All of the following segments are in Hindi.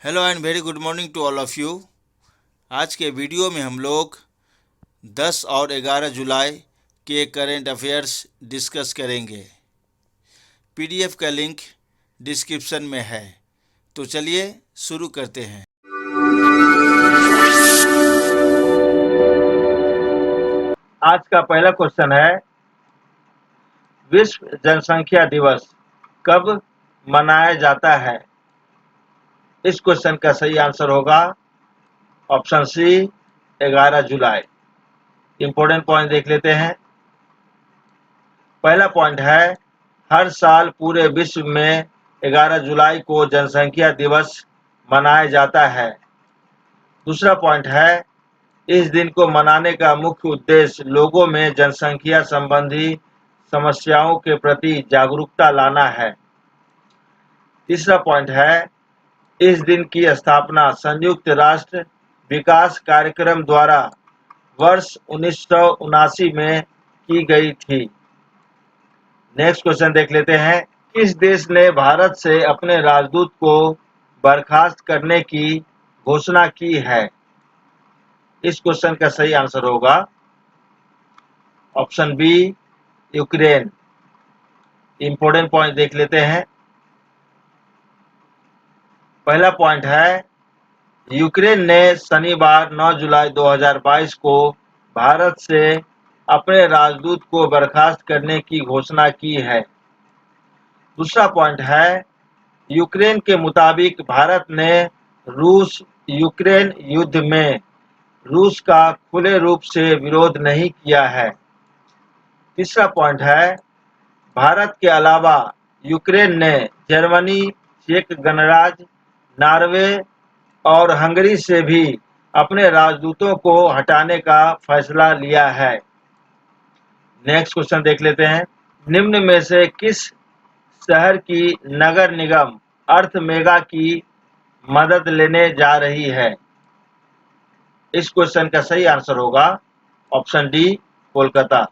Hello and very good morning to all of you. आज के वीडियो में हम लोग 10 और 11 जुलाई के करेंट अफेयर्स डिस्कस करेंगे। पीडीएफ का लिंक डिस्क्रिप्शन में है, तो चलिए शुरू करते हैं। आज का पहला क्वेश्चन है, विश्व जनसंख्या दिवस कब मनाया जाता है? इस क्वेश्चन का सही आंसर होगा ऑप्शन सी 11 जुलाई। इंपॉर्टेंट पॉइंट देख लेते हैं। पहला पॉइंट है, हर साल पूरे विश्व में 11 जुलाई को जनसंख्या दिवस मनाया जाता है। दूसरा पॉइंट है, इस दिन को मनाने का मुख्य उद्देश्य लोगों में जनसंख्या संबंधी समस्याओं के प्रति जागरूकता लाना है। तीसरा पॉइंट है, इस दिन की स्थापना संयुक्त राष्ट्र विकास कार्यक्रम द्वारा वर्ष 1979 में की गई थी। नेक्स्ट क्वेश्चन देख लेते हैं। किस देश ने भारत से अपने राजदूत को बर्खास्त करने की घोषणा की है? इस क्वेश्चन का सही आंसर होगा option B Ukraine. Important point देख लेते हैं। पहला पॉइंट है, यूक्रेन ने शनिवार 9 जुलाई 2022 को भारत से अपने राजदूत को बर्खास्त करने की घोषणा की है। दूसरा पॉइंट है, यूक्रेन के मुताबिक भारत ने रूस यूक्रेन युद्ध में रूस का खुले रूप से विरोध नहीं किया है। तीसरा पॉइंट है, भारत के अलावा यूक्रेन ने जर्मनी, चेक गणराज्य, नॉर्वे और हंगरी से भी अपने राजदूतों को हटाने का फैसला लिया है। नेक्स्ट क्वेश्चन देख लेते हैं। निम्न में से किस शहर की नगर निगम अर्थ मेगा की मदद लेने जा रही है? इस क्वेश्चन का सही आंसर होगा option D Kolkata.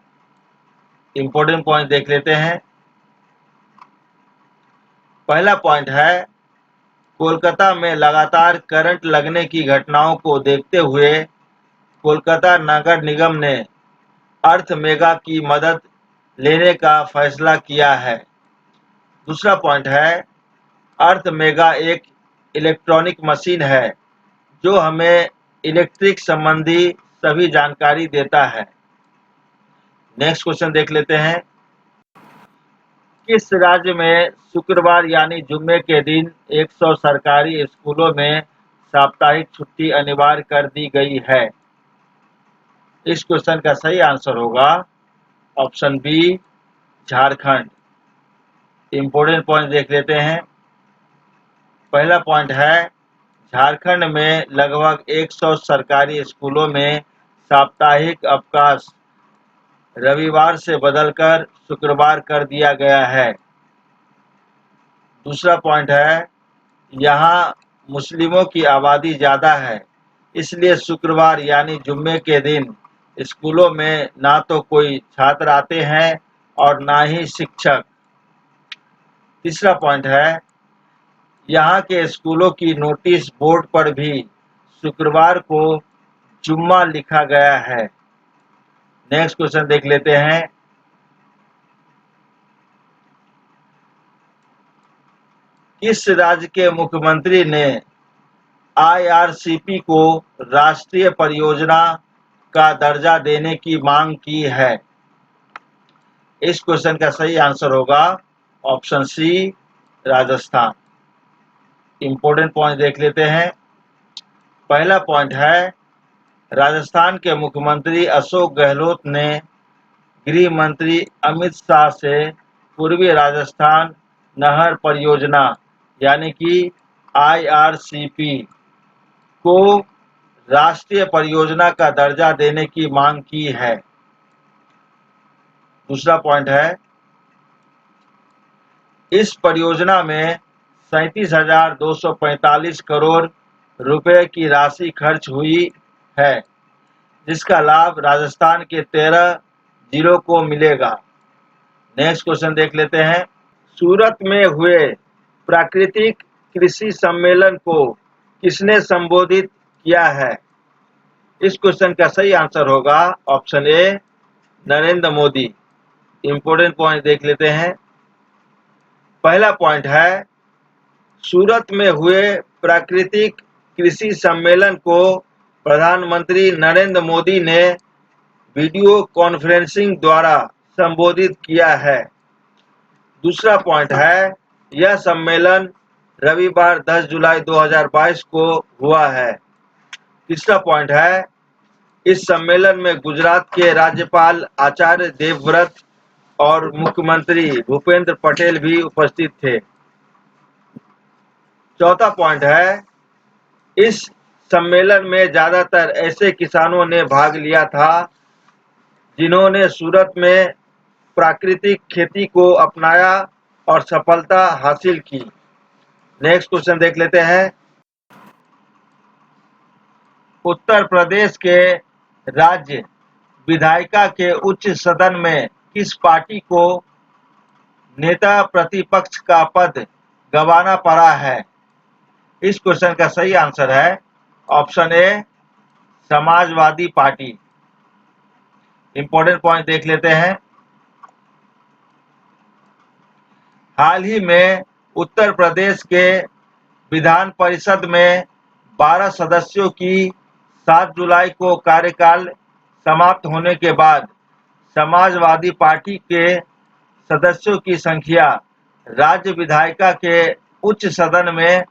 Important point देख लेते हैं। पहला पॉइंट है, कोलकाता में लगातार करंट लगने की घटनाओं को देखते हुए कोलकाता नगर निगम ने अर्थ मेगा की मदद लेने का फैसला किया है। दूसरा पॉइंट है, अर्थ मेगा एक इलेक्ट्रॉनिक मशीन है जो हमें इलेक्ट्रिक संबंधी सभी जानकारी देता है। नेक्स्ट क्वेश्चन देख लेते हैं। किस राज्य में शुक्रवार यानी जुम्मे के दिन 100 सरकारी स्कूलों में साप्ताहिक छुट्टी अनिवार्य कर दी गई है? इस क्वेश्चन का सही आंसर होगा option B Jharkhand. Important point देख लेते हैं। पहला पॉइंट है, झारखंड में लगभग 100 सरकारी स्कूलों में साप्ताहिक अवकाश रविवार से बदलकर शुक्रवार कर दिया गया है। दूसरा पॉइंट है, यहाँ मुस्लिमों की आबादी ज़्यादा है, इसलिए शुक्रवार यानी जुम्मे के दिन स्कूलों में ना तो कोई छात्र आते हैं और ना ही शिक्षक। तीसरा पॉइंट है, यहाँ के स्कूलों की नोटिस बोर्ड पर भी शुक्रवार को जुम्मा लिखा गया है। नेक्स्ट क्वेश्चन देख लेते हैं। किस राज्य के मुख्यमंत्री ने आईआरसीपी को राष्ट्रीय परियोजना का दर्जा देने की मांग की है? इस क्वेश्चन का सही आंसर होगा option C Rajasthan. Important point देख लेते हैं। पहला पॉइंट है, राजस्थान के मुख्यमंत्री अशोक गहलोत ने गृह मंत्री अमित शाह से पूर्वी राजस्थान नहर परियोजना यानी कि आईआरसीपी को राष्ट्रीय परियोजना का दर्जा देने की मांग की है। दूसरा पॉइंट है, इस परियोजना में 37,245 करोड़ रुपए की राशि खर्च हुई है, जिसका लाभ राजस्थान के 13 जिलों को मिलेगा। नेक्स्ट क्वेश्चन देख लेते हैं। सूरत में हुए प्राकृतिक कृषि सम्मेलन को किसने संबोधित किया है? इस क्वेश्चन का सही आंसर होगा ऑप्शन ए, नरेंद्र मोदी। इंपॉर्टेंट पॉइंट देख लेते हैं। पहला पॉइंट है, सूरत में हुए प्राकृतिक कृषि सम्मेलन को प्रधानमंत्री नरेंद्र मोदी ने वीडियो कॉन्फ्रेंसिंग द्वारा संबोधित किया है। दूसरा पॉइंट है, यह सम्मेलन रविवार 10 जुलाई 2022 को हुआ है। तीसरा पॉइंट है, इस सम्मेलन में गुजरात के राज्यपाल आचार्य देवव्रत और मुख्यमंत्री भूपेंद्र पटेल भी उपस्थित थे। चौथा पॉइंट है, इस सम्मेलन में ज्यादातर ऐसे किसानों ने भाग लिया था जिन्होंने सूरत में प्राकृतिक खेती को अपनाया और सफलता हासिल की। नेक्स्ट क्वेश्चन देख लेते हैं। उत्तर प्रदेश के राज्य विधायिका के उच्च सदन में किस पार्टी को नेता प्रतिपक्ष का पद गंवाना पड़ा है? इस क्वेश्चन का सही आंसर है option A, Samajwadi party. Important point देख लेते हैं। हाल ही में उत्तर प्रदेश के विधान परिषद में 12 सदस्यों की 7 जुलाई को कार्यकाल समाप्त होने के बाद समाजवादी पार्टी के सदस्यों की संख्या राज्य विधायिका के उच्च सदन में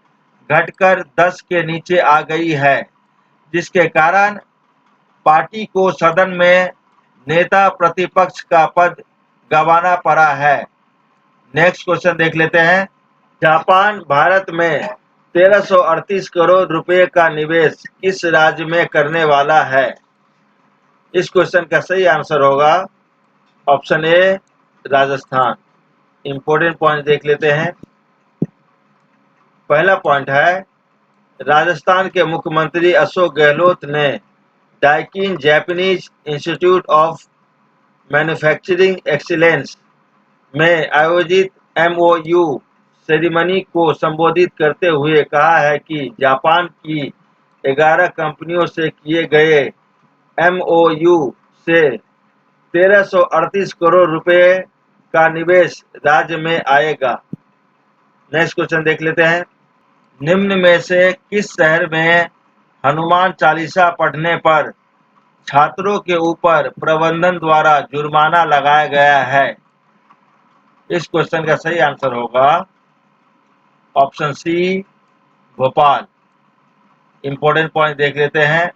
घटकर 10 के नीचे आ गई है, जिसके कारण पार्टी को सदन में नेता प्रतिपक्ष का पद गंवाना पड़ा है। नेक्स्ट क्वेश्चन देख लेते हैं। जापान भारत में 1338 करोड़ रुपए का निवेश किस राज्य में करने वाला है? इस क्वेश्चन का सही आंसर होगा ऑप्शन ए, राजस्थान। इंपॉर्टेंट पॉइंट देख लेते हैं। पहला पॉइंट है, राजस्थान के मुख्यमंत्री अशोक गहलोत ने Daikin Japanese institute of manufacturing excellence में आयोजित MOU सेरेमनी को संबोधित करते हुए कहा है कि जापान की 11 कंपनियों से किए गए MOU से 1338 करोड़ रुपए का निवेश राज्य में आएगा। नेक्स्ट क्वेश्चन देख लेते हैं। निम्न में से किस शहर में हनुमान चालीसा पढ़ने पर छात्रों के ऊपर प्रबंधन द्वारा जुर्माना लगाया गया है? इस क्वेश्चन का सही आंसर होगा option C, Bhopal. Important point देख लेते हैं।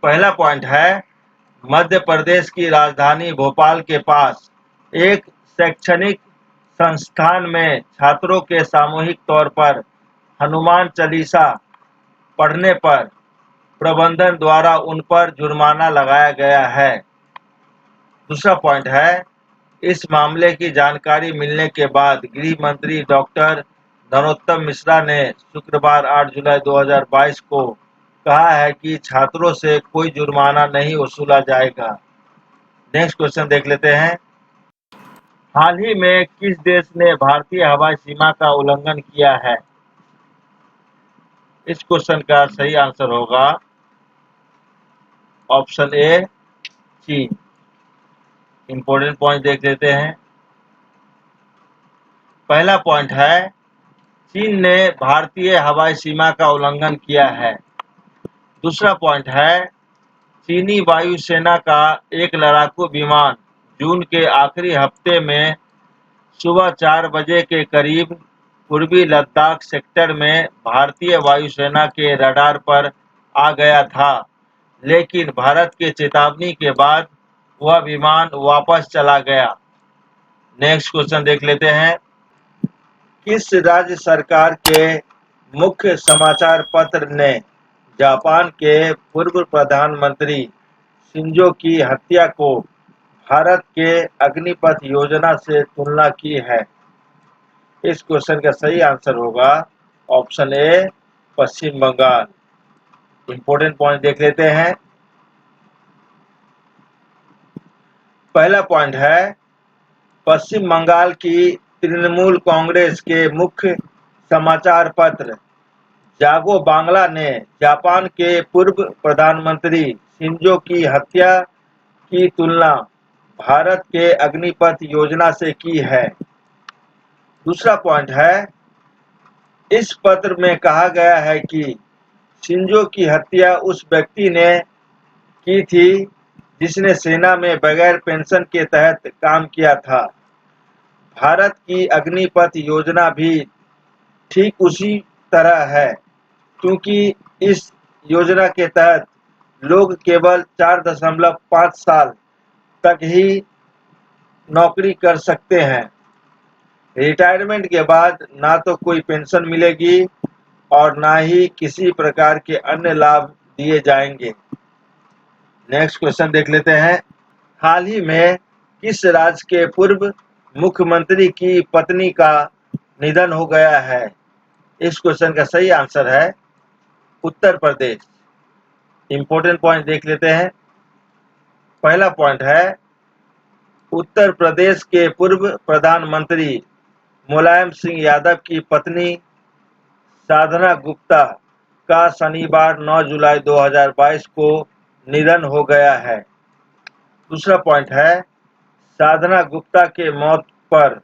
पहला पॉइंट है, मध्य प्रदेश की राजधानी भोपाल के पास एक शैक्षणिक संस्थान में छात्रों के सामूहिक तौर पर हनुमान चालीसा पढ़ने पर प्रबंधन द्वारा उन पर जुर्माना लगाया गया है। दूसरा पॉइंट है, इस मामले की जानकारी मिलने के बाद गृह मंत्री डॉक्टर नरोत्तम मिश्रा ने शुक्रवार 8 जुलाई 2022 को कहा है कि छात्रों से कोई जुर्माना नहीं वसूला जाएगा। नेक्स्ट क्वेश्चन देख लेते हैं। हाल ही में किस देश ने भारतीय हवाई सीमा का उल्लंघन किया है? इस क्वेश्चन का सही आंसर होगा ऑप्शन ए, चीन। इंपॉर्टेंट पॉइंट देख लेते हैं। पहला पॉइंट है, चीन ने भारतीय हवाई सीमा का उल्लंघन किया है। दूसरा पॉइंट है, चीनी वायुसेना का एक लड़ाकू विमान जून के आखिरी हफ्ते में सुबह 4 बजे के करीब पूर्वी लद्दाख सेक्टर में भारतीय वायुसेना के रडार पर आ गया था, लेकिन भारत के चेतावनी के बाद वह विमान वापस चला गया। नेक्स्ट क्वेश्चन देख लेते हैं। किस राज्य सरकार के मुख्य समाचार पत्र ने जापान के पूर्व प्रधानमंत्री शिंजो की हत्या को भारत के अग्निपथ योजना से तुलना की है? इस क्वेश्चन का सही आंसर होगा option A, Paschim Bangal. Important point देख लेते हैं। पहला पॉइंट है, पश्चिम बंगाल की तृणमूल कांग्रेस के मुख्य समाचार पत्र जागो बांग्ला ने जापान के पूर्व प्रधानमंत्री शिंजो की हत्या की तुलना भारत के अग्निपथ योजना से की है। दूसरा पॉइंट है, इस पत्र में कहा गया है कि शिंजो की हत्या उस व्यक्ति ने की थी जिसने सेना में बगैर पेंशन के तहत काम किया था। भारत की अग्निपथ योजना भी ठीक उसी तरह है, क्योंकि इस योजना के तहत लोग केवल 4.5 साल तक ही नौकरी कर सकते हैं। रिटायरमेंट के बाद ना तो कोई पेंशन मिलेगी और ना ही किसी प्रकार के अन्य लाभ दिए जाएंगे। नेक्स्ट क्वेश्चन देख लेते हैं। हाल ही में किस राज्य के पूर्व मुख्यमंत्री की पत्नी का निधन हो गया है? इस क्वेश्चन का सही आंसर है उत्तर प्रदेश। इंपॉर्टेंट पॉइंट देख लेते हैं। पहला पॉइंट है, उत्तर प्रदेश के पूर्व प्रधानमंत्री मुलायम सिंह यादव की पत्नी साधना गुप्ता का शनिवार 9 जुलाई 2022 को निधन हो गया है। दूसरा पॉइंट है, साधना गुप्ता के मौत पर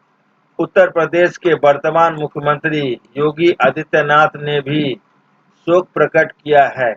उत्तर प्रदेश के वर्तमान मुख्यमंत्री योगी आदित्यनाथ ने भी शोक प्रकट किया है।